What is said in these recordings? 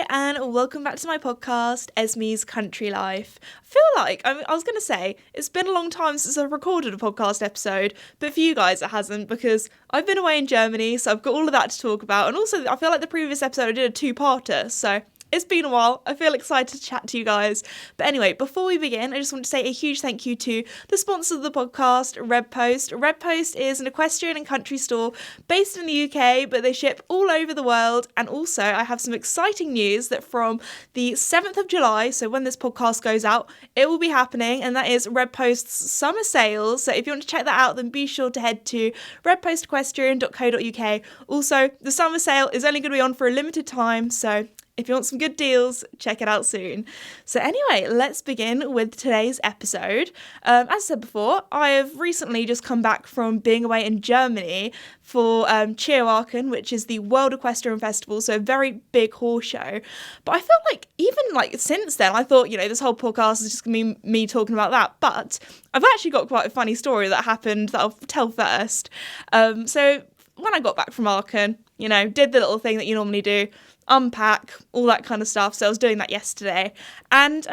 and welcome back to my podcast, Esme's Country Life. I feel like, I was going to say, it's been a long time since I've recorded a podcast episode, but for you guys it hasn't, because I've been away in Germany, so I've got all of that to talk about, and also I feel like the previous episode I did a two-parter, so it's been a while. I feel excited to chat to you guys. But anyway, before we begin, I just want to say a huge thank you to the sponsor of the podcast, Redpost. Redpost is an equestrian and country store based in the UK, but they ship all over the world. And also, I have some exciting news that from the 7th of July, so when this podcast goes out, it will be happening, and that is Redpost's summer sales. So if you want to check that out, then be sure to head to redpostequestrian.co.uk. Also, the summer sale is only going to be on for a limited time, so if you want some good deals, check it out soon. So anyway, let's begin with today's episode. As I said before, I have recently just come back from being away in Germany for Cheerwaken, which is the World Equestrian Festival, so a very big horse show. But I felt like even since then, I thought, this whole podcast is just going to be me talking about that. But I've actually got quite a funny story that happened that I'll tell first. So when I got back from Aachen, did the little thing that you normally do, unpack, all that kind of stuff. So I was doing that yesterday. And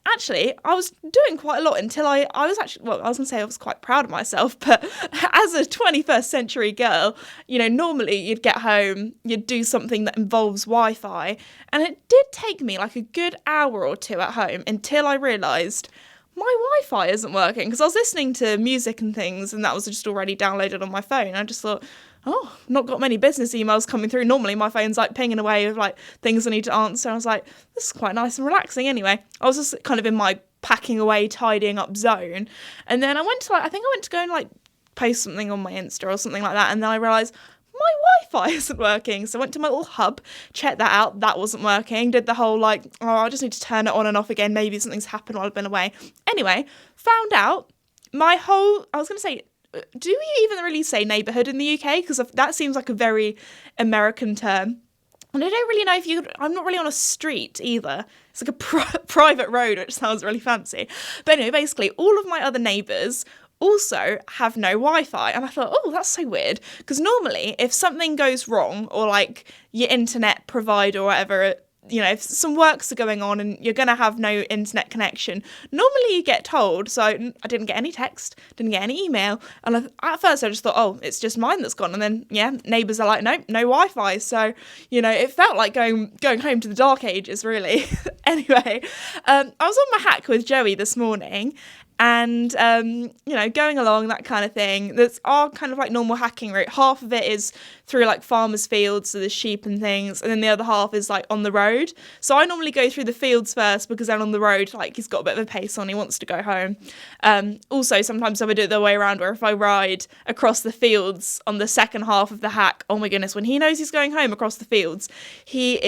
actually, I was doing quite a lot until I was actually, I was going to say I was quite proud of myself, but as a 21st century girl, normally you'd get home, you'd do something that involves Wi-Fi. And it did take me like a good hour or two at home until I realised my Wi-Fi isn't working, because I was listening to music and things, and that was just already downloaded on my phone. I just thought, not got many business emails coming through. Normally my phone's pinging away with things I need to answer. I was like, this is quite nice and relaxing anyway. I was just kind of in my packing away, tidying up zone. And then I went to I think I went to go and post something on my Insta or something like that. And then I realised my Wi-Fi isn't working. So I went to my little hub, checked that out. That wasn't working. Did the whole I just need to turn it on and off again. Maybe something's happened while I've been away. Anyway, found out I was going to say, do we even really say neighbourhood in the UK? Because that seems like a very American term. And I don't really know I'm not really on a street either. It's like a private road, which sounds really fancy. But anyway, basically, all of my other neighbours also have no Wi-Fi. And I thought, that's so weird. Because normally, if something goes wrong, or your internet provider or whatever, if some works are going on and you're going to have no internet connection, normally you get told. So I didn't get any text, didn't get any email. And at first I just thought, it's just mine that's gone. And then, neighbours are like, nope, no Wi-Fi. So, it felt like going home to the dark ages, really. Anyway, I was on my hack with Joey this morning. And, going along, that kind of thing. That's our kind of normal hacking route. Half of it is through farmers' fields, so there's sheep and things. And then the other half is on the road. So I normally go through the fields first, because then on the road, he's got a bit of a pace on, he wants to go home. Also, sometimes I would do it the way around, where if I ride across the fields on the second half of the hack, oh my goodness, when he knows he's going home across the fields, he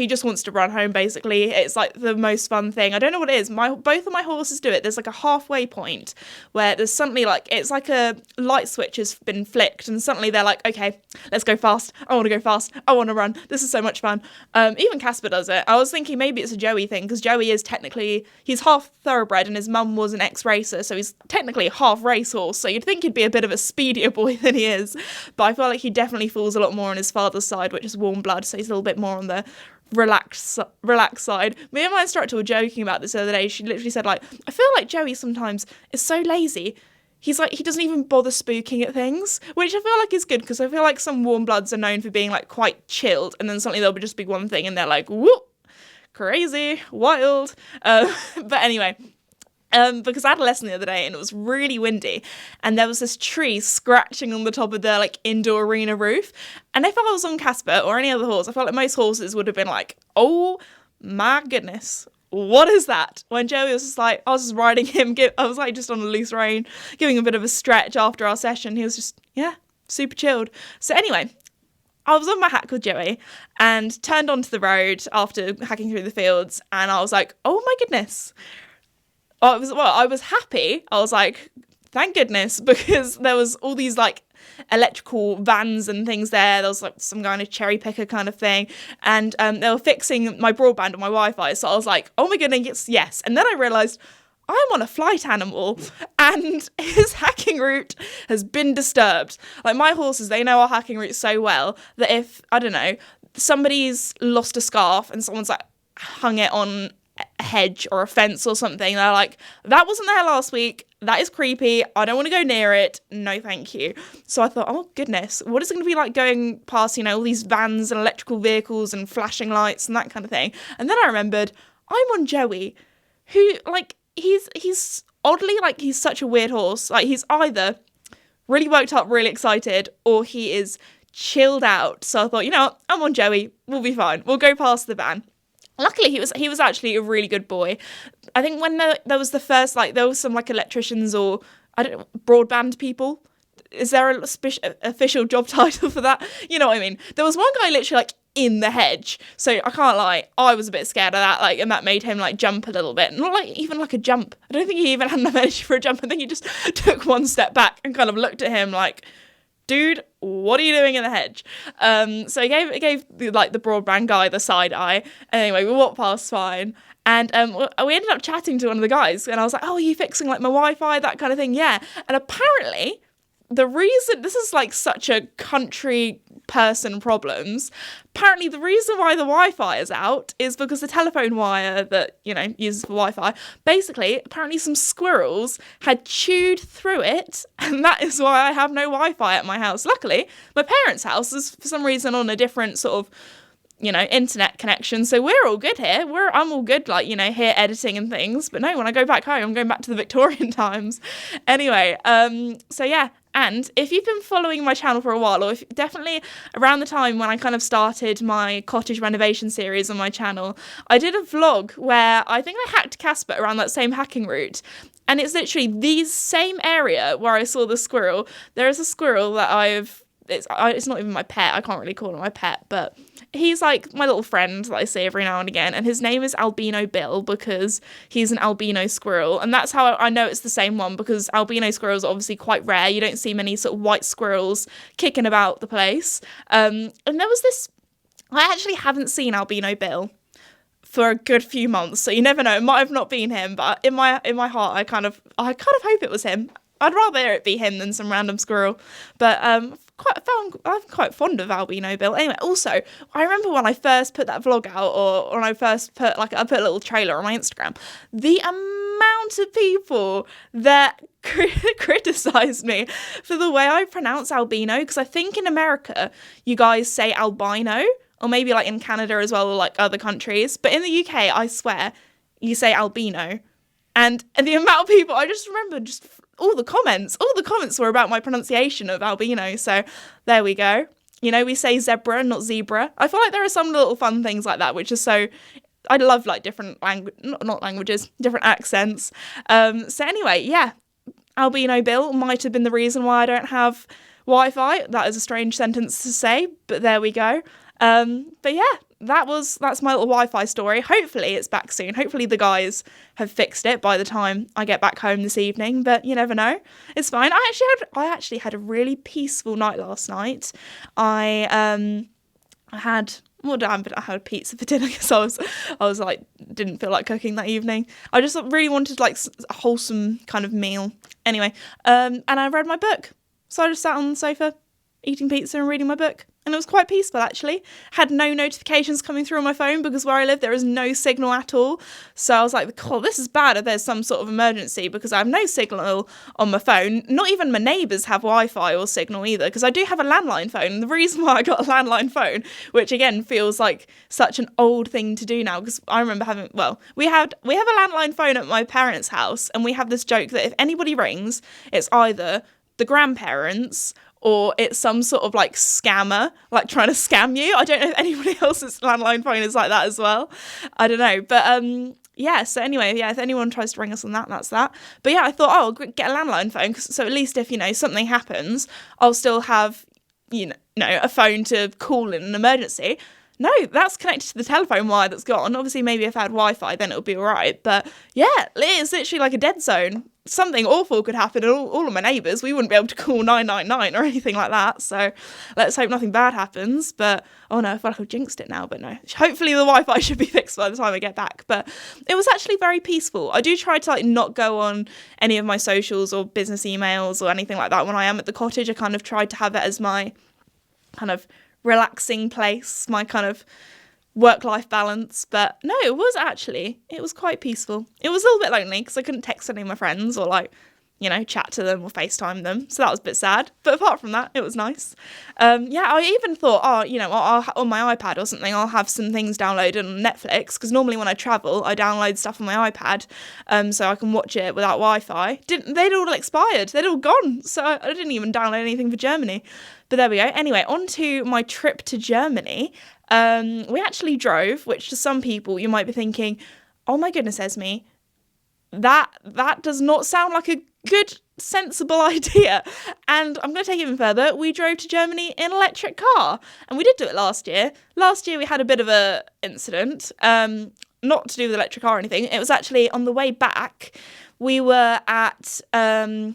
just wants to run home, basically. It's the most fun thing. I don't know what it is. Both of my horses do it. There's a halfway point where there's suddenly it's like a light switch has been flicked, and suddenly they're like, okay, let's go fast. I want to go fast. I want to run. This is so much fun. Even Casper does it. I was thinking maybe it's a Joey thing, because Joey is he's half thoroughbred, and his mum was an ex-racer, so he's technically half racehorse, so you'd think he'd be a bit of a speedier boy than he is. But I feel like he definitely falls a lot more on his father's side, which is warm blood, so he's a little bit more on the relaxed side. Me and my instructor were joking about this the other day. She literally said, I feel like Joey sometimes is so lazy. He's he doesn't even bother spooking at things, which I feel like is good, because I feel like some warm bloods are known for being quite chilled, and then suddenly there'll just be one thing and they're like, whoop, crazy, wild. But anyway, because I had a lesson the other day and it was really windy, and there was this tree scratching on the top of the indoor arena roof. And if I was on Casper or any other horse, I felt like most horses would have been like, oh my goodness, what is that? When Joey was just I was just riding him, I was just on a loose rein, giving a bit of a stretch after our session. He was just, super chilled. So anyway, I was on my hack with Joey and turned onto the road after hacking through the fields, and I was like, oh my goodness. I was happy. I was like, thank goodness, because there was all these electrical vans and things there. There was some kind of cherry picker kind of thing, and they were fixing my broadband and my Wi-Fi. So I was like, oh my goodness, yes. And then I realised I'm on a flight animal, and his hacking route has been disturbed. My horses, they know our hacking route so well that if, I don't know, somebody's lost a scarf and someone's like hung it on a hedge or a fence or something. They're like, that wasn't there last week. That is creepy. I don't want to go near it. No, thank you. So I thought, oh goodness, what is it going to be like going past, all these vans and electrical vehicles and flashing lights and that kind of thing? And then I remembered, I'm on Joey, who, like, he's oddly, like, he's such a weird horse. Like, he's either really worked up, really excited, or he is chilled out. So I thought, what? I'm on Joey. We'll be fine. We'll go past the van. Luckily, he was actually a really good boy. I think when there was the first, like, there was some, like, electricians or, I don't know, broadband people. Is there an official job title for that? You know what I mean? There was one guy literally, like, in the hedge. So I can't lie, I was a bit scared of that, like, and that made him, like, jump a little bit. Not, like, even, like, a jump. I don't think he even had enough energy for a jump. I think he just took one step back and kind of looked at him like, dude, what are you doing in the hedge? So he gave the broadband guy the side eye. Anyway, we walked past fine. And we ended up chatting to one of the guys. And I was like, oh, are you fixing, like, my Wi-Fi, that kind of thing? Yeah. And apparently, the reason, this is, like, such a country person problems, apparently the reason why the Wi-Fi is out is because the telephone wire that, uses for Wi-Fi, basically, apparently some squirrels had chewed through it, and that is why I have no Wi-Fi at my house. Luckily, my parents' house is for some reason on a different sort of, internet connection, so we're all good here. I'm all good, like, here editing and things, but no, when I go back home, I'm going back to the Victorian times. Anyway, so yeah. And if you've been following my channel for a while, or if definitely around the time when I kind of started my cottage renovation series on my channel, I did a vlog where I think I hacked Casper around that same hacking route. And it's literally the same area where I saw the squirrel. There is a squirrel that it's not even my pet. I can't really call him my pet, but he's like my little friend that I see every now and again. And his name is Albino Bill because he's an albino squirrel. And that's how I know it's the same one, because albino squirrels are obviously quite rare. You don't see many sort of white squirrels kicking about the place. And there was this, I actually haven't seen Albino Bill for a good few months. So you never know. It might have not been him, but in my heart, I kind of hope it was him. I'd rather it be him than some random squirrel. But I'm quite fond of Albino Bill. Anyway, also, I remember when I first put that vlog out, or when I first I put a little trailer on my Instagram, the amount of people that criticised me for the way I pronounce albino, because I think in America, you guys say albino, or maybe like in Canada as well, or like other countries. But in the UK, I swear, you say albino. And the amount of people, I just remember all the comments were about my pronunciation of albino. So there we go. We say zebra, not zebra. I feel like there are some little fun things like that, which is so, I love like different not languages, different accents. So anyway, yeah, Albino Bill might have been the reason why I don't have Wi-Fi. That is a strange sentence to say, but there we go. But yeah, that's my little Wi-Fi story. Hopefully it's back soon. Hopefully the guys have fixed it by the time I get back home this evening, but you never know. It's fine. I actually had a really peaceful night last night. I had a pizza for dinner because I was like, didn't feel like cooking that evening. I just really wanted like a wholesome kind of meal. Anyway, and I read my book. So I just sat on the sofa eating pizza and reading my book. And it was quite peaceful, actually. Had no notifications coming through on my phone because where I live, there is no signal at all. So I was like, oh, this is bad if there's some sort of emergency, because I have no signal on my phone. Not even my neighbours have Wi-Fi or signal either, because I do have a landline phone. And the reason why I got a landline phone, which again feels like such an old thing to do now, because I remember we have a landline phone at my parents' house, and we have this joke that if anybody rings, it's either the grandparents or it's some sort of like scammer, like trying to scam you. I don't know if anybody else's landline phone is like that as well. I don't know. But yeah, so anyway, yeah, if anyone tries to ring us on that, that's that. But yeah, I thought, I'll get a landline phone, so at least if, something happens, I'll still have, a phone to call in an emergency. No, that's connected to the telephone wire that's gone. Obviously, maybe if I had Wi-Fi, then it would be all right. But yeah, it's literally like a dead zone. Something awful could happen, and all of my neighbours, we wouldn't be able to call 999 or anything like that. So let's hope nothing bad happens. But oh no, I feel like I've jinxed it now. But no, hopefully the Wi-Fi should be fixed by the time I get back. But it was actually very peaceful. I do try to not go on any of my socials or business emails or anything like that when I am at the cottage. I kind of tried to have it as my kind of relaxing place, my kind of work-life balance. But no, it was quite peaceful. It was a little bit lonely because I couldn't text any of my friends or like, chat to them or FaceTime them. So that was a bit sad. But apart from that, it was nice. I even thought, I'll, on my iPad or something, I'll have some things downloaded on Netflix, because normally when I travel, I download stuff on my iPad so I can watch it without Wi-Fi. They'd all expired. They'd all gone. So I didn't even download anything for Germany. But there we go. Anyway, on to my trip to Germany. We actually drove, which to some people you might be thinking, oh my goodness, Esme, that does not sound like a good, sensible idea. And I'm going to take it even further. We drove to Germany in an electric car, and we did do it last year. Last year we had a bit of a incident, not to do with electric car or anything. It was actually on the way back. We were at, I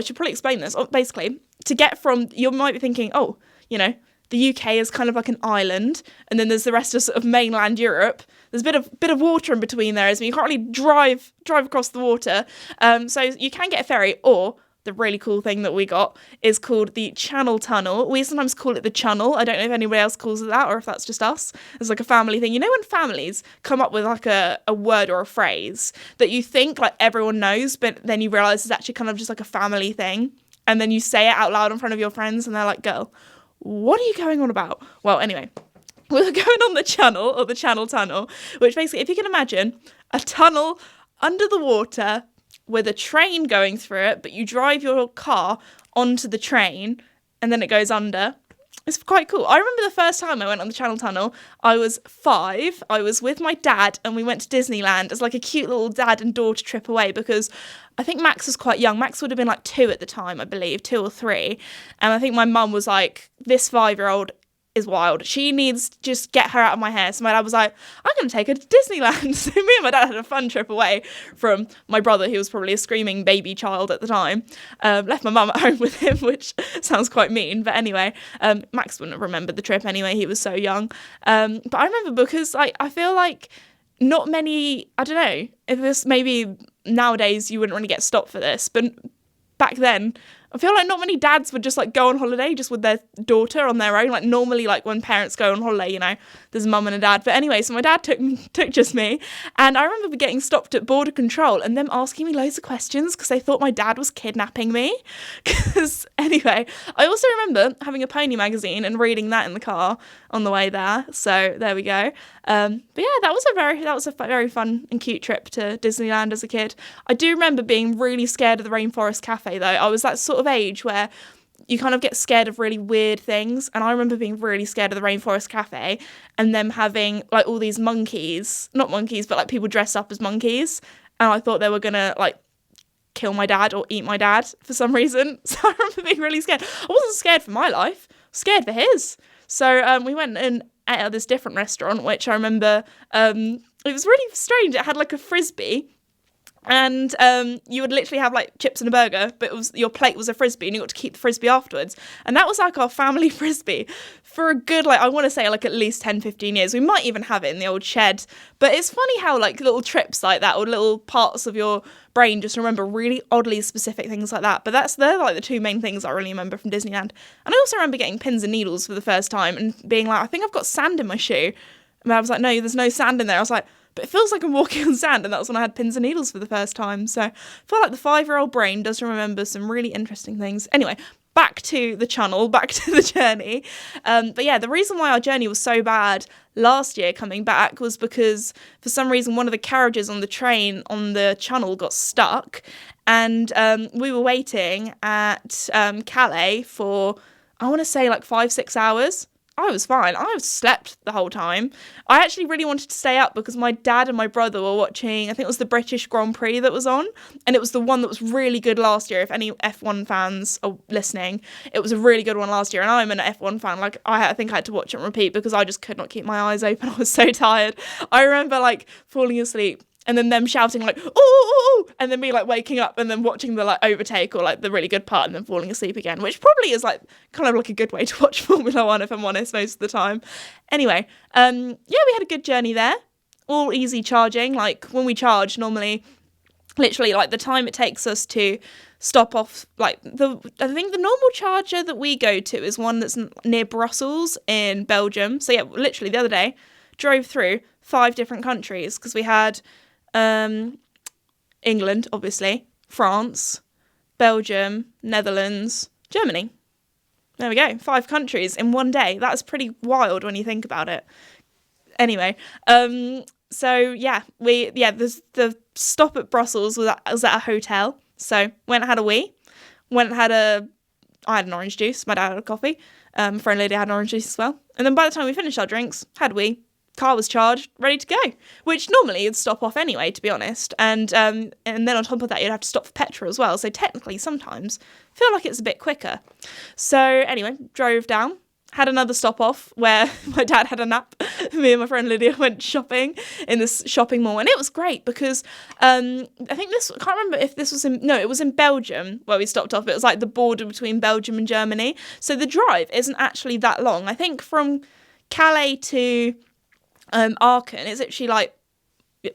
should probably explain this. Basically, to get from, you might be thinking, the UK is kind of like an island, and then there's the rest of sort of mainland Europe. There's a bit of water in between there, Esme. You can't really drive across the water. So you can get a ferry, or the really cool thing that we got is called the Channel Tunnel. We sometimes call it the Channel. I don't know if anybody else calls it that, or if that's just us. It's like a family thing. You know when families come up with like a word or a phrase that you think like everyone knows, but then you realise it's actually kind of just like a family thing, and then you say it out loud in front of your friends, and they're like, girl, what are you going on about? Well, anyway, we were going on the Channel, or the Channel Tunnel, which basically, if you can imagine, a tunnel under the water with a train going through it, but you drive your car onto the train and then it goes under. It's quite cool. I remember the first time I went on the Channel Tunnel, I was 5. I was with my dad and we went to Disneyland as like a cute little dad and daughter trip away, because I think Max was quite young. Max would have been like 2 at the time, I believe, 2 or 3. And I think my mum was like, this 5-year-old is wild. She needs to just get her out of my hair. So my dad was like, I'm going to take her to Disneyland. So me and my dad had a fun trip away from my brother, who was probably a screaming baby child at the time. Left my mum at home with him, which sounds quite mean. But anyway, Max wouldn't have remembered the trip anyway. He was so young. But I remember because I feel like not many, I don't know, if this maybe nowadays you wouldn't really get stopped for this, but back then, I feel like not many dads would just like go on holiday just with their daughter on their own. Like normally, like when parents go on holiday, there's a mum and a dad. But anyway, so my dad took just me, and I remember getting stopped at border control and them asking me loads of questions because they thought my dad was kidnapping me. Because anyway, I also remember having a pony magazine and reading that in the car on the way there. So there we go. But yeah, that was a very fun and cute trip to Disneyland as a kid. I do remember being really scared of the Rainforest Cafe though. I was that sort of age where you kind of get scared of really weird things, and I remember being really scared of the Rainforest Cafe and them having like all these not monkeys, but like people dressed up as monkeys, and I thought they were gonna like kill my dad or eat my dad for some reason. So I remember being really scared. I wasn't scared for my life, I was scared for his. So we went and ate at this different restaurant, which I remember it was really strange. It had like a frisbee, and you would literally have like chips and a burger, but your plate was a frisbee and you got to keep the frisbee afterwards. And that was like our family frisbee for a good, like I want to say like at least 10-15 years. We might even have it in the old shed. But it's funny how like little trips like that, or little parts of your brain just remember really oddly specific things like that. But they're like the 2 main things I really remember from Disneyland. And I also remember getting pins and needles for the first time and being like, I think I've got sand in my shoe. And I was like, no, there's no sand in there. I was like, but it feels like I'm walking on sand, and that was when I had pins and needles for the first time. So I feel like the 5-year-old brain does remember some really interesting things. Anyway, back to the channel, back to the journey. But yeah, the reason why our journey was so bad last year coming back was because for some reason one of the carriages on the train on the channel got stuck, and we were waiting at Calais for, I want to say like 5-6 hours. I was fine. I slept the whole time. I actually really wanted to stay up because my dad and my brother were watching, I think it was the British Grand Prix that was on, and it was the one that was really good last year. If any F1 fans are listening, it was a really good one last year, and I'm an F1 fan. Like I think I had to watch it on repeat because I just could not keep my eyes open. I was so tired. I remember like falling asleep and then them shouting like, oh, and then me like waking up and then watching the like overtake or like the really good part and then falling asleep again, which probably is like kind of like a good way to watch Formula One, if I'm honest, most of the time. Anyway, yeah, we had a good journey there. All easy charging. Like when we charge, normally literally like the time it takes us to stop off, like I think the normal charger that we go to is one that's near Brussels in Belgium. So yeah, literally the other day drove through 5 different countries because we had England, obviously, France, Belgium, Netherlands, Germany. There we go, 5 countries in one day. That's pretty wild when you think about it. Anyway, so yeah, the stop at Brussels was at a hotel. So went and had a wee, I had an orange juice, my dad had a coffee, friend Lydia had an orange juice as well. And then by the time we finished our drinks, had a wee, car was charged, ready to go, which normally you'd stop off anyway, to be honest. And then on top of that, you'd have to stop for petrol as well. So technically, sometimes I feel like it's a bit quicker. So anyway, drove down, had another stop off where my dad had a nap. Me and my friend Lydia went shopping in this shopping mall, and it was great because I think I can't remember if this was it was in Belgium where we stopped off. It was like the border between Belgium and Germany. So the drive isn't actually that long. I think from Calais to Aachen, it's actually like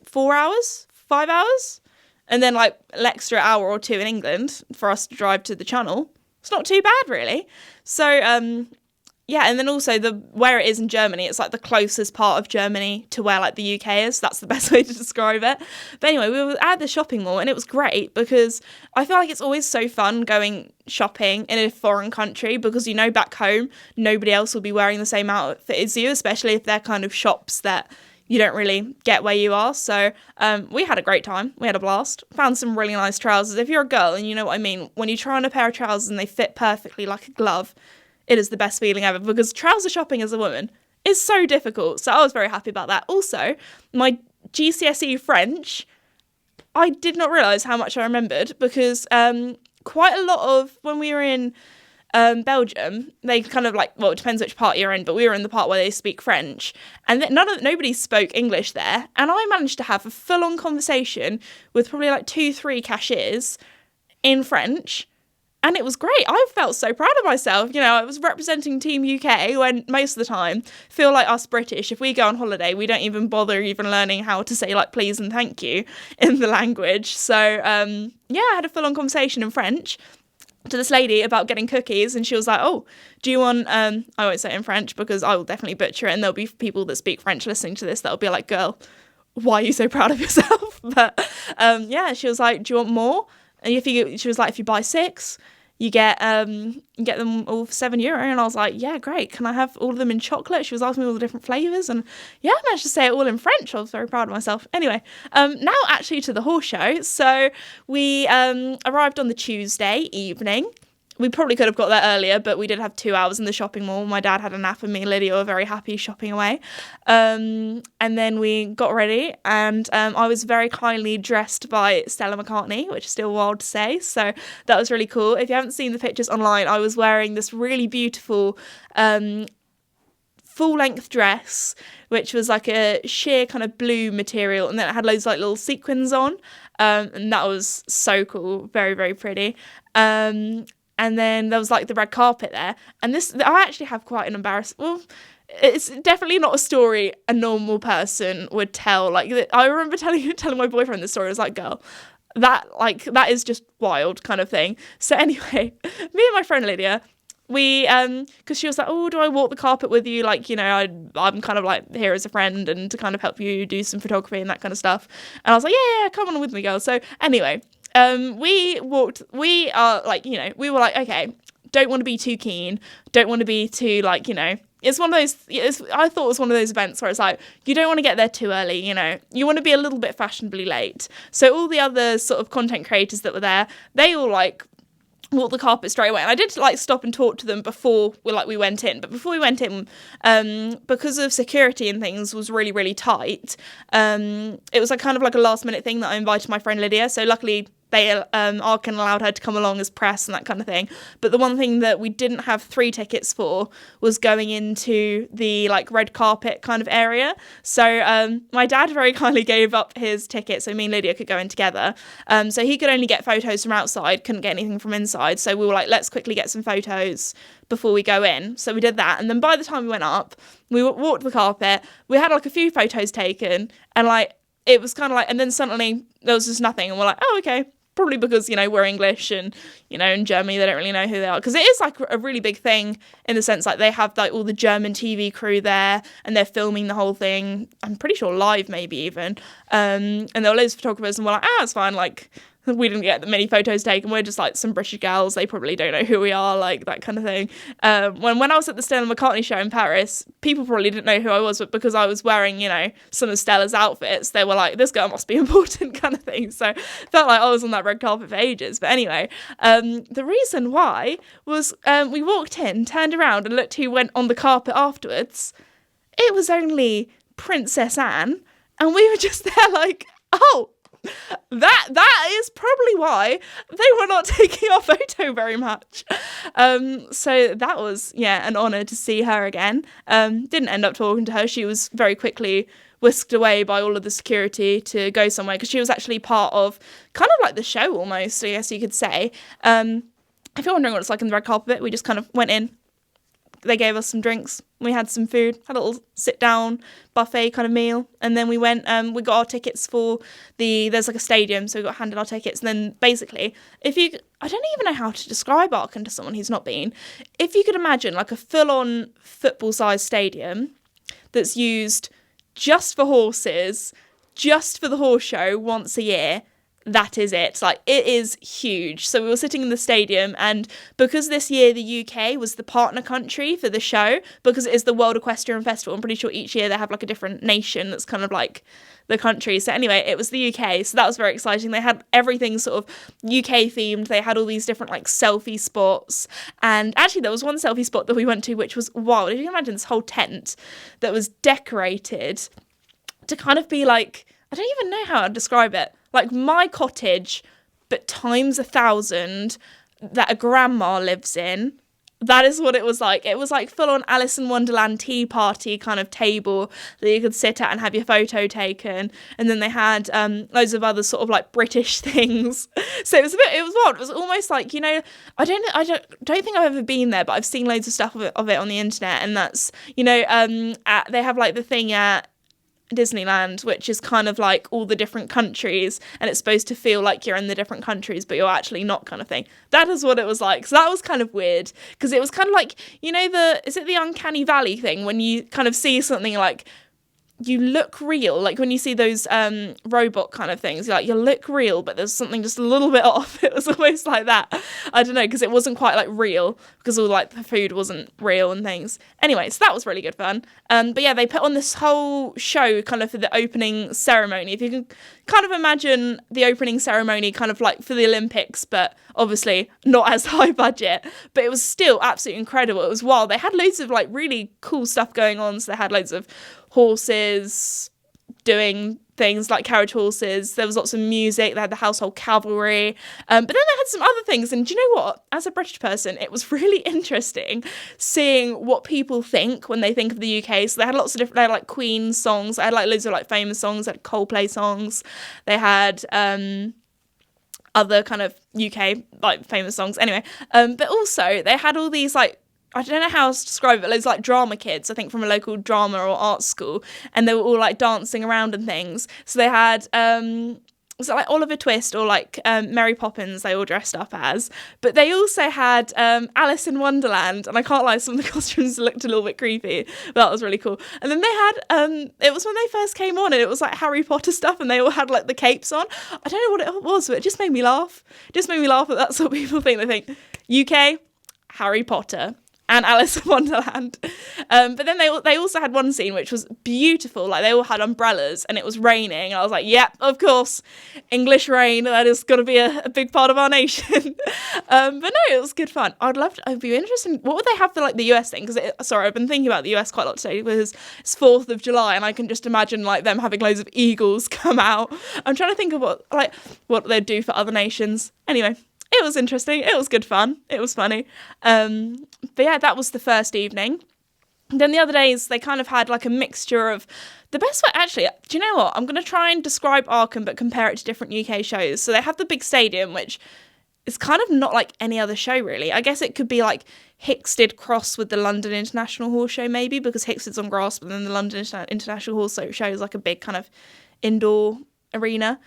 4 hours, 5 hours, and then like an extra hour or 2 in England for us to drive to the Channel. It's not too bad, really. So yeah, and then also where it is in Germany, it's like the closest part of Germany to where like the UK is. That's the best way to describe it. But anyway, we were at the shopping mall, and it was great because I feel like it's always so fun going shopping in a foreign country because, you know, back home, nobody else will be wearing the same outfit as you, especially if they're kind of shops that you don't really get where you are. So we had a great time. We had a blast. Found some really nice trousers. If you're a girl, and you know what I mean, when you try on a pair of trousers and they fit perfectly like a glove, it is the best feeling ever because trouser shopping as a woman is so difficult. So I was very happy about that. Also, my GCSE French, I did not realise how much I remembered because quite a lot of, when we were in Belgium, they kind of like, well, it depends which part you're in, but we were in the part where they speak French, and nobody spoke English there. And I managed to have a full-on conversation with probably like 2-3 cashiers in French. And it was great. I felt so proud of myself. You know, I was representing Team UK when most of the time, feel like us British, if we go on holiday, we don't even bother even learning how to say like please and thank you in the language. So, yeah, I had a full-on conversation in French to this lady about getting cookies, and she was like, oh, do you want, I won't say it in French because I will definitely butcher it, and there'll be people that speak French listening to this that'll be like, girl, why are you so proud of yourself? But, yeah, she was like, do you want more? And she was like, if you buy 6, you get them all for €7. And I was like, yeah, great. Can I have all of them in chocolate? She was asking me all the different flavours. And yeah, I managed to say it all in French. I was very proud of myself. Anyway, now actually to the horse show. So we arrived on the Tuesday evening. We probably could have got there earlier, but we did have 2 hours in the shopping mall. My dad had a nap and me and Lydia were very happy shopping away. And then we got ready, and I was very kindly dressed by Stella McCartney, which is still wild to say. So that was really cool. If you haven't seen the pictures online, I was wearing this really beautiful full-length dress, which was like a sheer kind of blue material, and then it had loads of like little sequins on. And that was so cool. Very, very pretty. And then there was like the red carpet there. And I actually have quite an it's definitely not a story a normal person would tell. Like, I remember telling my boyfriend this story. I was like, girl, that is just wild kind of thing. So anyway, me and my friend Lydia, we, because she was like, oh, do I walk the carpet with you? Like, you know, I'm kind of like here as a friend and to kind of help you do some photography and that kind of stuff. And I was like, yeah, come on with me, girl. So anyway, we are like, you know, we were like, okay, don't want to be too keen, don't want to be too like, you know, it's one of those, I thought it was one of those events where it's like, you don't want to get there too early, you know, you want to be a little bit fashionably late. So all the other sort of content creators that were there, they all like walked the carpet straight away. And I did like stop and talk to them before we went in, but before we went in, because of security and things was really, really tight, it was like kind of like a last minute thing that I invited my friend Lydia. So luckily they Arkin allowed her to come along as press and that kind of thing. But the one thing that we didn't have 3 tickets for was going into the like red carpet kind of area. So my dad very kindly gave up his ticket so me and Lydia could go in together. So he could only get photos from outside, couldn't get anything from inside. So we were like, let's quickly get some photos before we go in. So we did that. And then by the time we went up, we walked the carpet. We had like a few photos taken, and like, it was kind of like, and then suddenly there was just nothing, and we're like, oh, okay. Probably because, we're English, and, in Germany, they don't really know who they are. Because it is, like, a really big thing in the sense, like, they have, like, all the German TV crew there, and they're filming the whole thing. I'm pretty sure live, maybe, even. And there were loads of photographers, and we're like, it's fine, like, we didn't get many photos taken. We're just, like, some British girls. They probably don't know who we are, like, that kind of thing. When I was at the Stella McCartney show in Paris, people probably didn't know who I was, but because I was wearing, some of Stella's outfits, they were like, this girl must be important kind of thing. So felt like I was on that red carpet for ages. But anyway, the reason why was we walked in, turned around and looked who went on the carpet afterwards. It was only Princess Anne, and we were just there like, oh, that is probably why they were not taking our photo very much. So that was, an honour to see her again. Didn't end up talking to her. She was very quickly whisked away by all of the security to go somewhere, because she was actually part of kind of like the show almost, I guess you could say. If you're wondering what it's like in the red carpet, we just kind of went in. They gave us some drinks, we had some food, had a little sit-down buffet kind of meal, and then we went, we got our tickets for there's like a stadium, so we got handed our tickets, and then basically, I don't even know how to describe Aachen to someone who's not been. If you could imagine like a full-on football-sized stadium that's used just for horses, just for the horse show once a year, that is it. Like, it is huge. So we were sitting in the stadium, and because this year the UK was the partner country for the show, because it is the World Equestrian Festival, I'm pretty sure each year they have like a different nation that's kind of like the country. So anyway, it was the UK, so that was very exciting. They had everything sort of UK themed. They had all these different like selfie spots, and actually there was one selfie spot that we went to which was wild. If you can imagine this whole tent that was decorated to kind of be like, I don't even know how I'd describe it. Like my cottage, but times 1,000 that a grandma lives in. That is what it was like. It was like full on Alice in Wonderland tea party kind of table that you could sit at and have your photo taken. And then they had loads of other sort of like British things. So it was wild. It was almost like, I don't think I've ever been there, but I've seen loads of stuff of it on the internet. And that's, they have like the thing at Disneyland, which is kind of like all the different countries, and it's supposed to feel like you're in the different countries, but you're actually not, kind of thing. That is what it was like. So that was kind of weird, because it was kind of like, is it the uncanny valley thing, when you kind of see something like you look real, like when you see those robot kind of things, like you look real, but there's something just a little bit off. It was almost like that. I don't know, because it wasn't quite like real, because all like the food wasn't real and things. Anyway, so that was really good fun. But yeah, they put on this whole show kind of for the opening ceremony. If you can kind of imagine the opening ceremony kind of like for the Olympics, but obviously not as high budget, but it was still absolutely incredible. It was wild. They had loads of like really cool stuff going on. So they had loads of horses doing things like carriage horses. There was lots of music. They had the household cavalry. But then they had some other things. And do you know what? As a British person, it was really interesting seeing what people think when they think of the UK. So they had lots of different, they had like Queen songs. They had like loads of like famous songs. They had Coldplay songs. They had other kind of UK like famous songs. Anyway, but also they had all these like, I don't know how else to describe it, loads like drama kids, I think from a local drama or art school, and they were all like dancing around and things. So they had, was it like Oliver Twist or like Mary Poppins, they all dressed up as, but they also had Alice in Wonderland, and I can't lie, some of the costumes looked a little bit creepy, but that was really cool. And then they had, it was when they first came on, and it was like Harry Potter stuff, and they all had like the capes on. I don't know what it was, but it just made me laugh. It just made me laugh that that's what people think. They think, UK, Harry Potter, and Alice in Wonderland. But then they also had one scene which was beautiful. Like they all had umbrellas and it was raining. I was like, yeah, of course, English rain. That is going to be a big part of our nation. But no, it was good fun. I'd be interested. What would they have for like the US thing? Because I've been thinking about the US quite a lot today because it's 4th of July and I can just imagine like them having loads of eagles come out. I'm trying to think of what they'd do for other nations. Anyway. It was interesting. It was good fun. It was funny. But yeah, that was the first evening. Then the other days, they kind of had like a mixture of the best way. Actually, do you know what? I'm going to try and describe Aachen, but compare it to different UK shows. So they have the big stadium, which is kind of not like any other show, really. I guess it could be like Hicksted cross with the London International Horse Show, maybe, because Hicksted's on grass, but then the London International Horse Show is like a big kind of indoor arena.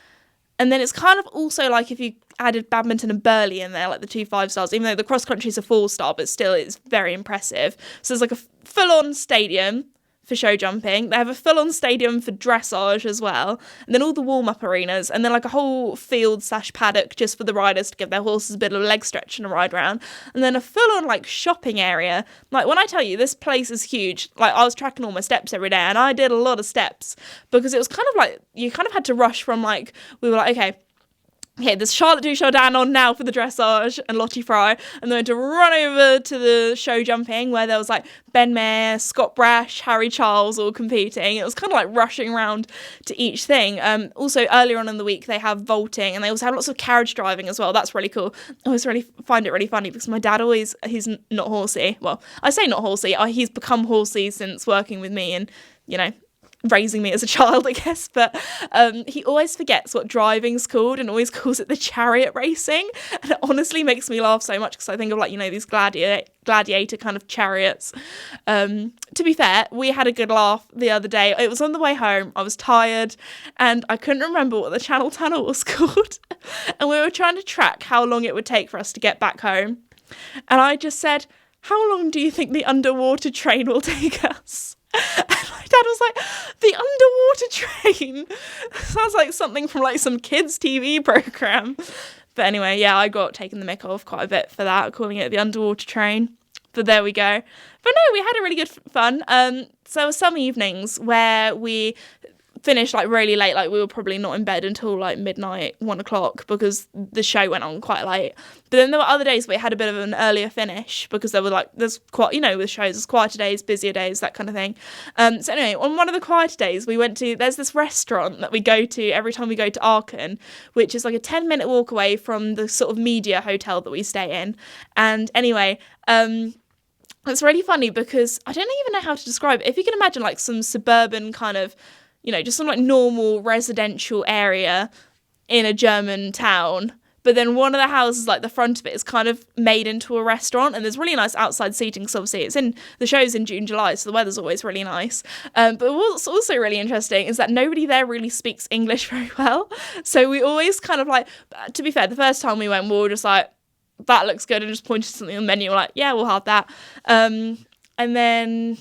And then it's kind of also like if you added badminton and Burley in there, like the 2 5-stars, even though the cross country is a 4-star, but still it's very impressive. So there's like a full-on stadium for show jumping. They have a full-on stadium for dressage as well. And then all the warm-up arenas, and then like a whole field/paddock just for the riders to give their horses a bit of a leg stretch and a ride around. And then a full-on like shopping area. Like when I tell you this place is huge, like I was tracking all my steps every day, and I did a lot of steps because it was kind of like you kind of had to rush from like, we were like, okay, there's Charlotte du Chardin on now for the dressage and Lottie Fry, and then we had to run over to the show jumping where there was like Ben Mayer, Scott Brash, Harry Charles all competing. It was kind of like rushing around to each thing. Also earlier on in the week they have vaulting, and they also have lots of carriage driving as well. That's really cool. I always really find it really funny because my dad he's not horsey. Well, I say not horsey. He's become horsey since working with me and, you know, raising me as a child, I guess, but he always forgets what driving's called and always calls it the chariot racing, and it honestly makes me laugh so much because I think of like, you know, these gladiator kind of chariots. To be fair, we had a good laugh the other day. It was on the way home, I was tired and I couldn't remember what the Channel Tunnel was called, and we were trying to track how long it would take for us to get back home, and I just said, how long do you think the underwater train will take us? And my dad was like, the underwater train? Sounds like something from like some kids' TV programme. But anyway, yeah, I got taken the mick off quite a bit for that, calling it the underwater train. But there we go. But no, we had a really good fun. So there were some evenings where we finished like really late, like we were probably not in bed until like midnight, 1 o'clock, because the show went on quite late. But then there were other days where it had a bit of an earlier finish because there were like, there's quite, you know, with shows there's quieter days, busier days, that kind of thing. So anyway, on one of the quieter days we went to, there's this restaurant that we go to every time we go to Aachen, which is like a 10-minute walk away from the sort of media hotel that we stay in. And anyway, it's really funny because I don't even know how to describe it. If you can imagine like some suburban kind of, you know, just some like normal residential area in a German town, but then one of the houses, like the front of it, is kind of made into a restaurant, and there's really nice outside seating because obviously the show's in June, July, so the weather's always really nice. But what's also really interesting is that nobody there really speaks English very well, so we always kind of like, to be fair, the first time we went, we were just like, that looks good, and just pointed to something on the menu, we're like, yeah, we'll have that. And then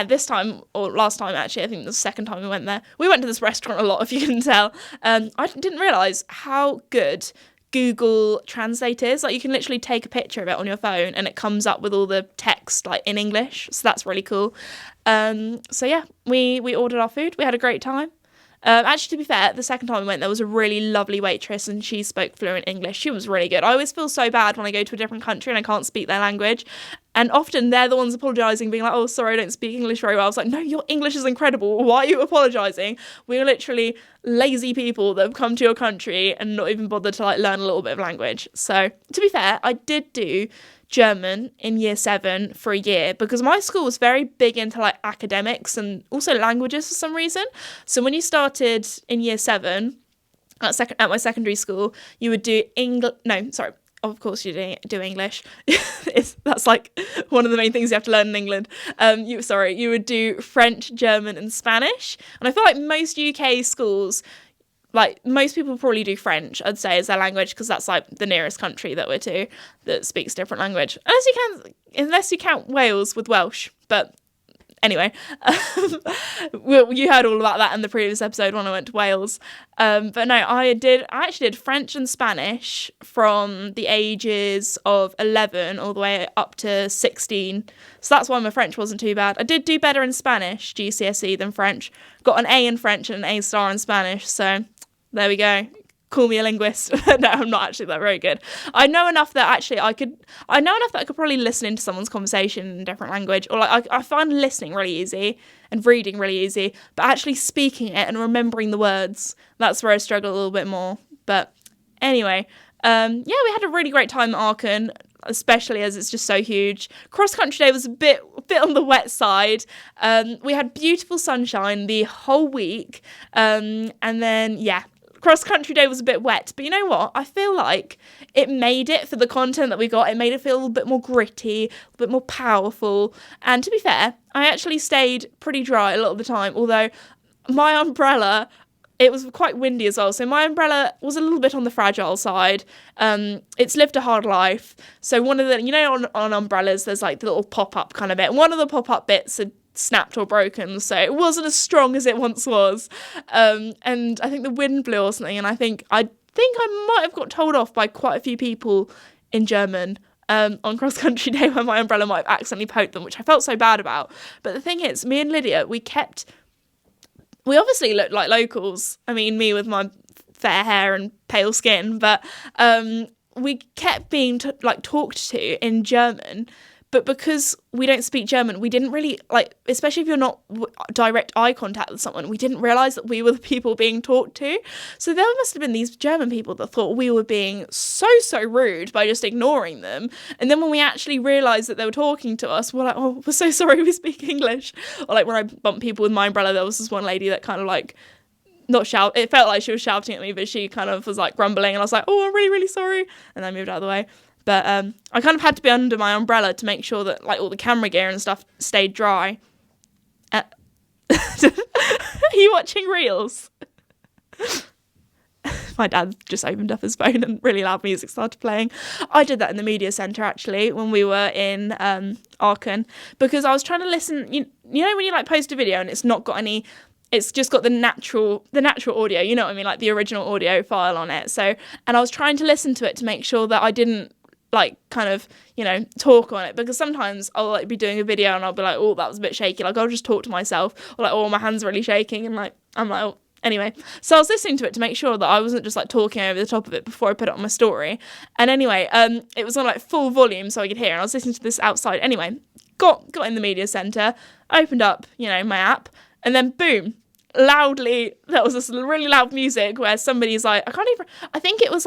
this time, or last time actually, I think the second time we went there, we went to this restaurant a lot, if you can tell. I didn't realise how good Google Translate is. Like, you can literally take a picture of it on your phone and it comes up with all the text like in English, so that's really cool. So yeah, we ordered our food, we had a great time. Actually, to be fair, the second time we went, there was a really lovely waitress and she spoke fluent English. She was really good. I always feel so bad when I go to a different country and I can't speak their language. And often they're the ones apologising, being like, oh, sorry, I don't speak English very well. I was like, no, your English is incredible. Why are you apologising? We're literally lazy people that have come to your country and not even bothered to like learn a little bit of language. So, to be fair, I did do German in year 7 for a year because my school was very big into like academics and also languages for some reason. So when you started in year 7 at my secondary school, you would do of course you do English. That's like one of the main things you have to learn in England. You would do French, German and Spanish. And I feel like most UK schools, like most people probably do French, I'd say, as their language, because that's like the nearest country that we're to that speaks different language. Unless you count Wales with Welsh. But anyway, you heard all about that in the previous episode when I went to Wales. But no, I actually did French and Spanish from the ages of 11 all the way up to 16. So that's why my French wasn't too bad. I did do better in Spanish GCSE than French. Got an A in French and an A star in Spanish. So there we go. Call me a linguist. No, I'm not actually that very good. I know enough that I could probably listen into someone's conversation in a different language. Or like I find listening really easy and reading really easy, but actually speaking it and remembering the words, that's where I struggle a little bit more. But anyway, we had a really great time at Aachen, especially as it's just so huge. Cross country day was a bit on the wet side. We had beautiful sunshine the whole week, and then cross country day was a bit wet, but you know what? I feel like it made it for the content that we got. It made it feel a bit more gritty, a bit more powerful. And to be fair, I actually stayed pretty dry a lot of the time, although my umbrella it was quite windy as well. So my umbrella was a little bit on the fragile side. It's lived a hard life. So one of the, on umbrellas, there's like the little pop-up kind of bit. One of the pop-up bits had snapped or broken, so it wasn't as strong as it once was. And I think the wind blew or something, and I think I might have got told off by quite a few people in German on cross-country day when my umbrella might have accidentally poked them, which I felt so bad about. But the thing is, me and Lydia, we obviously looked like locals. I mean, me with my fair hair and pale skin, but we kept being talked to in German. But because we don't speak German, we didn't really, especially if you're not direct eye contact with someone, we didn't realise that we were the people being talked to. So there must have been these German people that thought we were being so rude by just ignoring them. And then when we actually realised that they were talking to us, we're like, oh, we're so sorry, we speak English. Or when I bumped people with my umbrella, there was this one lady that kind of not shout. It felt like she was shouting at me, but she kind of was grumbling, and I was like, oh, I'm really, really sorry. And I moved out of the way. But I kind of had to be under my umbrella to make sure that all the camera gear and stuff stayed dry. Are you watching Reels? My dad just opened up his phone and really loud music started playing. I did that in the media centre actually when we were in Aachen, because I was trying to listen. You know when you post a video and it's not got any. It's just got the natural audio. You know what I mean, the original audio file on it. So, and I was trying to listen to it to make sure that I didn't talk on it, because sometimes I'll be doing a video and I'll be like, oh, that was a bit shaky, I'll just talk to myself, or oh, my hand's really shaking, and I'm like, oh, anyway. So I was listening to it to make sure that I wasn't just talking over the top of it before I put it on my story. And anyway, it was on full volume so I could hear, and I was listening to this outside. Anyway, got in the media centre, opened up my app, and then boom, loudly, there was this really loud music where somebody's I think it was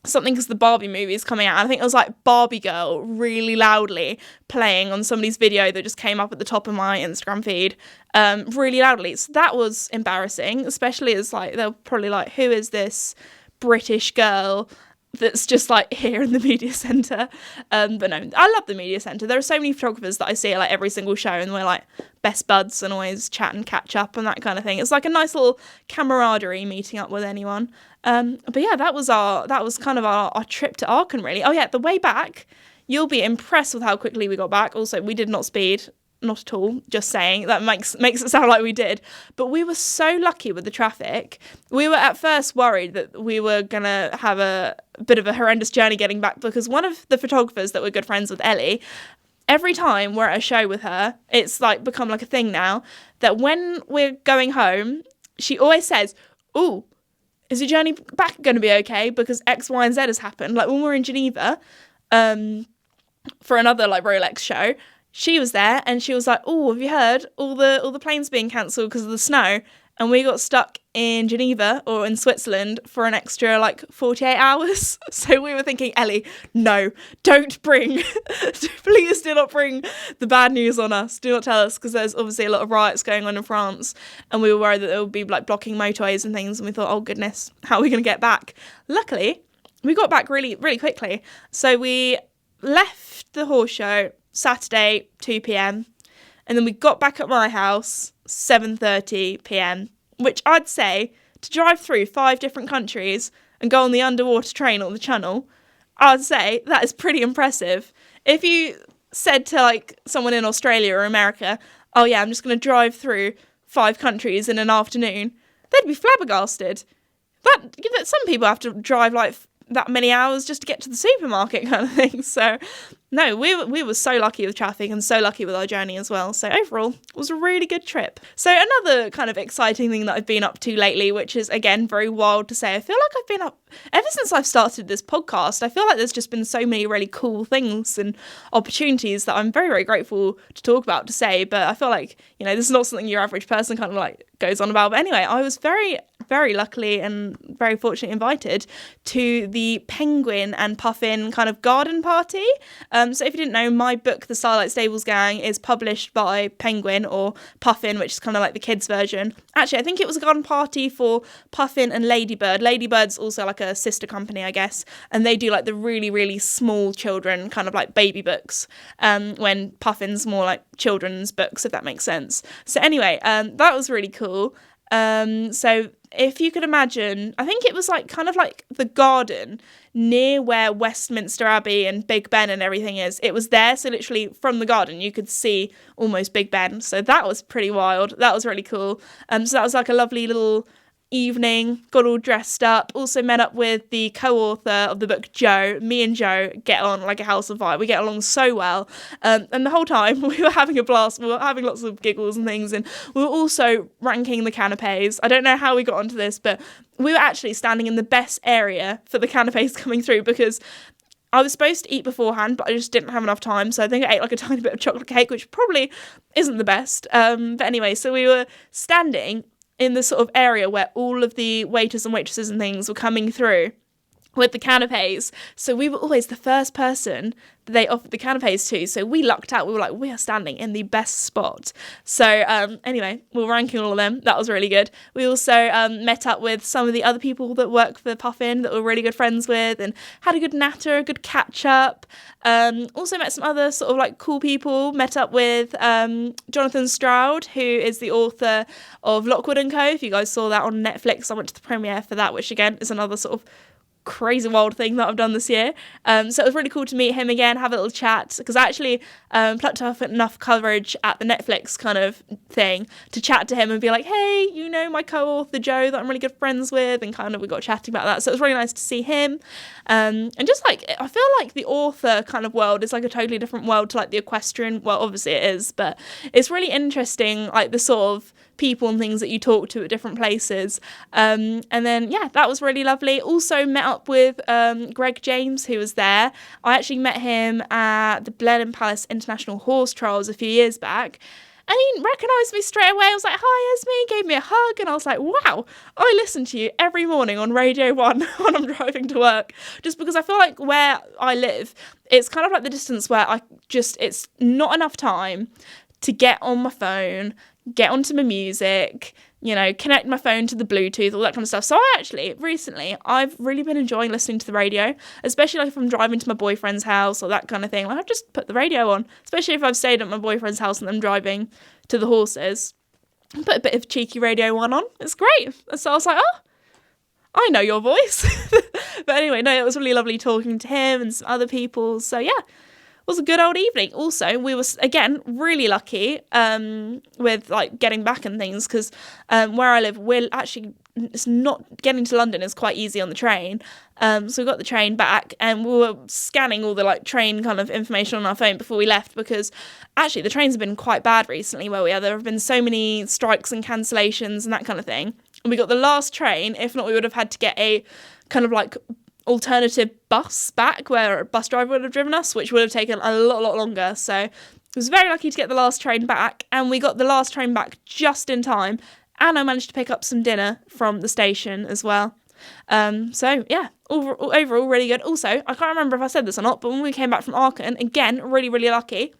something because the Barbie movie is coming out. I think it was Barbie Girl really loudly playing on somebody's video that just came up at the top of my Instagram feed, really loudly. So that was embarrassing, especially as they're probably who is this British girl that's just here in the media centre. But no, I love the media centre. There are so many photographers that I see at every single show, and we're best buds and always chat and catch up and that kind of thing. It's a nice little camaraderie meeting up with anyone. But yeah, that was kind of our trip to Aachen, really. Oh yeah, the way back, you'll be impressed with how quickly we got back. Also, we did not speed. Not at all, just saying. That makes it sound like we did. But we were so lucky with the traffic. We were at first worried that we were going to have a bit of a horrendous journey getting back, because one of the photographers that we're good friends with, Ellie, every time we're at a show with her, it's become a thing now, that when we're going home, she always says, ooh, is the journey back going to be okay? Because X, Y, and Z has happened. When we were in Geneva for another Rolex show, she was there and she was like, oh, have you heard? All the planes being cancelled because of the snow. And we got stuck in Geneva or in Switzerland for an extra 48 hours. So we were thinking, Ellie, no, don't bring, please do not bring the bad news on us. Do not tell us, because there's obviously a lot of riots going on in France. And we were worried that they would be blocking motorways and things. And we thought, oh goodness, how are we going to get back? Luckily, we got back really, really quickly. So we left the horse show Saturday 2 p.m. and then we got back at my house 7:30 p.m, which I'd say, to drive through 5 different countries and go on the underwater train on the Channel, I'd say that is pretty impressive. If you said to someone in Australia or America, oh yeah, I'm just going to drive through 5 countries in an afternoon, they'd be flabbergasted. But some people have to drive that many hours just to get to the supermarket kind of thing. So no, we were so lucky with traffic and so lucky with our journey as well. So overall, it was a really good trip. So another kind of exciting thing that I've been up to lately, which is again very wild to say, I feel like I've been up ever since I've started this podcast. I feel like there's just been so many really cool things and opportunities that I'm very, very grateful to talk about, to say. But I feel like, this is not something your average person kind of goes on about. But anyway, I was very, very luckily and very fortunately invited to the Penguin and Puffin kind of garden party. So if you didn't know, my book, The Starlight Stables Gang, is published by Penguin, or Puffin, which is kind of the kids' version. Actually, I think it was a garden party for Puffin and Ladybird. Ladybird's also a sister company, I guess, and they do the really, really small children kind of baby books, when Puffin's more children's books, if that makes sense. So anyway, that was really cool. So if you could imagine, I think it was like kind of like the garden near where Westminster Abbey and Big Ben and everything is. It was there, so literally from the garden you could see almost Big Ben. So that was pretty wild. That was really cool. So that was like a lovely little evening, got all dressed up, also met up with the co-author of the book, Joe. Me and Joe get on like a house of fire. We get along so well, and the whole time we were having a blast. We were having lots of giggles and things, and we were also ranking the canapes. I don't know how we got onto this, but we were actually standing in the best area for the canapes coming through, because I was supposed to eat beforehand, but I just didn't have enough time, so I think I ate like a tiny bit of chocolate cake, which probably isn't the best, but anyway, so we were standing in the sort of area where all of the waiters and waitresses and things were coming through with the canapes. So we were always the first person that they offered the canapes to. So we lucked out. We were like, we are standing in the best spot. So anyway, we were ranking all of them. That was really good. We also met up with some of the other people that work for Puffin that we're really good friends with, and had a good natter, a good catch up. Also met some other sort of like cool people. Met up with Jonathan Stroud, who is the author of Lockwood & Co. If you guys saw that on Netflix, I went to the premiere for that, which again is another sort of crazy wild thing that I've done this year. So it was really cool to meet him again, have a little chat, because I actually plucked off enough coverage at the Netflix kind of thing to chat to him and be like, hey, you know, my co-author Joe that I'm really good friends with, and kind of we got chatting about that. So it was really nice to see him. And just like, I feel like the author kind of world is like a totally different world to like the equestrian. Well, obviously it is, but it's really interesting, like the sort of people and things that you talk to at different places. And then, yeah, that was really lovely. Also met up with Greg James, who was there. I actually met him at the Blenheim Palace International Horse Trials a few years back. And he recognised me straight away. I was like, hi, Esme, gave me a hug. And I was like, wow, I listen to you every morning on Radio 1 when I'm driving to work. Just because I feel like where I live, it's kind of like the distance where it's not enough time to get on my phone, get onto my music, you know, connect my phone to the Bluetooth, all that kind of stuff. So recently, I've really been enjoying listening to the radio, especially like if I'm driving to my boyfriend's house or that kind of thing. Like, I've just put the radio on, especially if I've stayed at my boyfriend's house and I'm driving to the horses. Put a bit of cheeky Radio 1 on. It's great. So I was like, oh, I know your voice. But anyway, no, it was really lovely talking to him and some other people. So yeah, was a good old evening. Also, we were again really lucky with like getting back and things, because where I live, it's not getting to London is quite easy on the train. So we got the train back, and we were scanning all the like train kind of information on our phone before we left, because actually the trains have been quite bad recently there have been so many strikes and cancellations and that kind of thing. And we got the last train. If not, we would have had to get a kind of like alternative bus back where a bus driver would have driven us, which would have taken a lot longer. So I was very lucky to get the last train back, and we got the last train back just in time, and I managed to pick up some dinner from the station as well. So yeah, overall really good. Also, I can't remember if I said this or not, but when we came back from Aachen, again really lucky,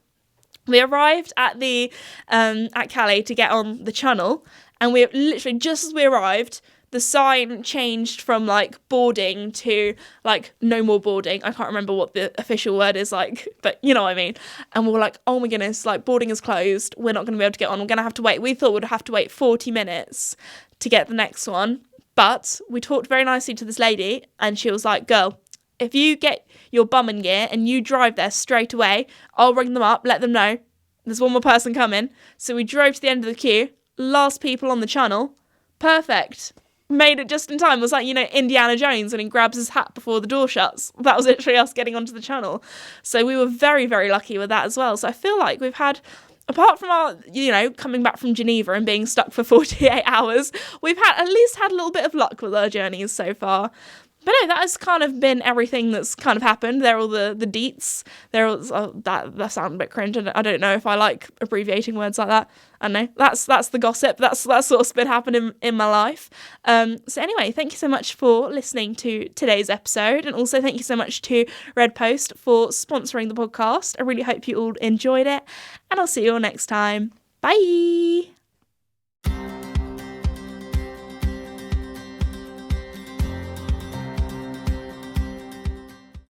we arrived at the at Calais to get on the Channel, and we literally just as we arrived, the sign changed from like boarding to like no more boarding. I can't remember what the official word is like, but you know what I mean. And we were like, oh my goodness, like boarding is closed. We're not going to be able to get on. We're going to have to wait. We thought we'd have to wait 40 minutes to get the next one. But we talked very nicely to this lady, and she was like, girl, if you get your bum in gear and you drive there straight away, I'll ring them up, let them know there's one more person coming. So we drove to the end of the queue, last people on the Channel. Perfect. Made it just in time. It was like, you know, Indiana Jones when he grabs his hat before the door shuts. That was literally us getting onto the Channel. So we were very lucky with that as well. So I feel like we've had, apart from our, you know, coming back from Geneva and being stuck for 48 hours, we've at least had a little bit of luck with our journeys so far. But no, that has kind of been everything that's kind of happened. They're all the deets. They're all, that sounds a bit cringe. I don't know if I like abbreviating words like that. I don't know. That's the gossip. That's what's been happening in my life. So anyway, thank you so much for listening to today's episode. And also thank you so much to Red Post for sponsoring the podcast. I really hope you all enjoyed it. And I'll see you all next time. Bye.